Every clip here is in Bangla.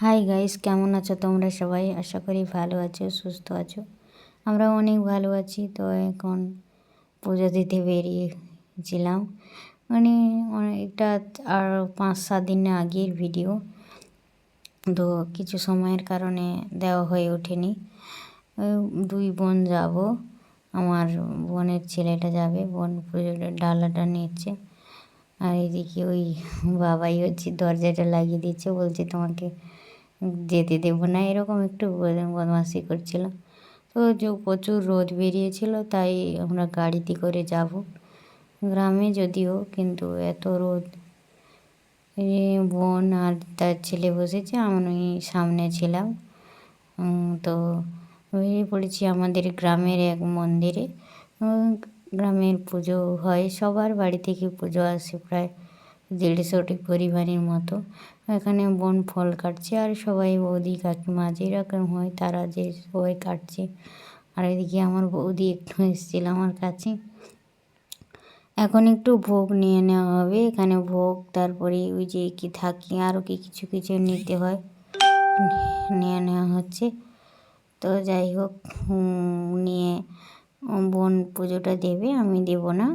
হাই গাইস, কেমন আছো তোমরা সবাই? আশা করি ভালো আছো, সুস্থ আছো। আমরা অনেক ভালো আছি। তো এখন পুজো দিতে বেরিয়েছিলাম, মানে অনেকটা আর 5-7 দিন আগের ভিডিও। তো কিছু সময়ের কারণে দেওয়া হয়ে ওঠেনি। দুই বোন যাব, আমার বোনের ছেলেটা যাবে, বোন পুজোর ডালাটা নিচ্ছে। আর এদিকে ওই বাবাই হচ্ছে দরজাটা লাগিয়ে দিচ্ছে, বলছে তোমাকে যেতে দেবো না, এরকম একটু বদমাশি করছিল। তো যে প্রচুর রোদ বেরিয়েছিল, তাই আমরা গাড়িতে করে যাব গ্রামে, যদিও কিন্তু এত রোদ। বোন আর তার ছেলে বসেছে, আমি সামনে ছিলাম। তো বেরিয়ে পড়েছি আমাদের গ্রামের এক মন্দিরে। গ্রামের পুজো হয়, সবার বাড়ি থেকে পুজো আসে, প্রায় 150টি পরিবারের মতো। এখানে বোন ফল কাটছে, আর সবাই বৌদি কাকিমা যেরকম হয় তারা যে সবাই কাটছে। আর এদিকে আমার বৌদি একটু এসেছিল আমার কাছে। এখন একটু ভোগ নিয়ে নেওয়া হবে, এখানে ভোগ, তারপরে ওই যে কি থাকি আরও কিছু কিছু নিতে হয়, নিয়ে নেওয়া হচ্ছে। তো যাই হোক, নিয়ে বোন পুজোটা দেবে, আমি দেব না।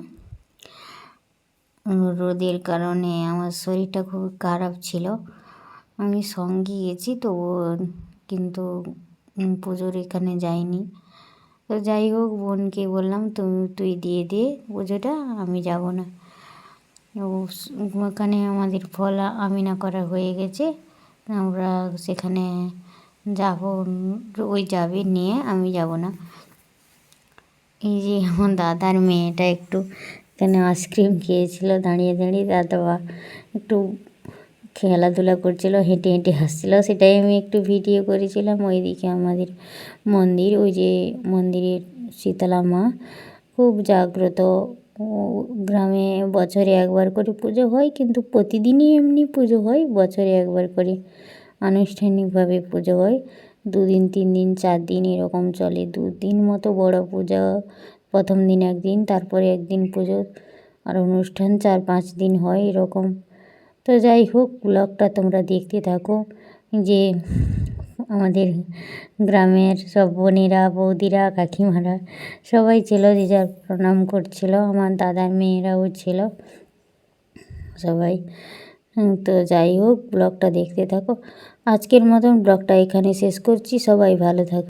রোদের কারণে আমার শরীরটা খুব খারাপ ছিল। আমি সঙ্গে গেছি তো, কিন্তু পুজোর এখানে যাইনি। তো যাই হোক, বোনকে বললাম তুই দিয়ে দে পুজোটা, আমি যাব না। ওখানে আমাদের ফল আমিনা করা হয়ে গেছে, আমরা সেখানে যাব, ওই যাবে নিয়ে, আমি যাব না। এই যে আমার দাদার মেয়েটা একটু এখানে আইসক্রিম খেয়েছিল দাঁড়িয়ে দাঁড়িয়ে, দাদা একটু খেলাধুলা করছিল, হেঁটে হেঁটে হাসছিল, সেটাই আমি একটু ভিডিও করেছিলাম। ওইদিকে আমাদের মন্দির, ওই যে মন্দিরের শীতলা মা খুব জাগ্রত। গ্রামে বছরে একবার করে পুজো হয়, কিন্তু প্রতিদিনই এমনি পুজো হয়, বছরে একবার করে আনুষ্ঠানিকভাবে পুজো হয়। 2 দিন 3 দিন 4 দিন এরকম চলে, 2 দিন মতো বড় পূজা। প্রথম দিন একদিন, তারপরে একদিন পুজো, আর অনুষ্ঠান 4-5 দিন হয় এরকম। তো যাই হোক, ব্লগটা তোমরা দেখতে থাকো। যে আমাদের গ্রামের সব বোনেরা, বৌদিরা, কাকিমারা সবাই ছিল, যে যার প্রণাম করছিল, আমার দাদার মেয়েরাও ছিল সবাই। তো যাই হোক, ব্লগটা দেখতে থাকো। আজকের মতন ব্লগটা এখানে শেষ করছি, সবাই ভালো থাকো।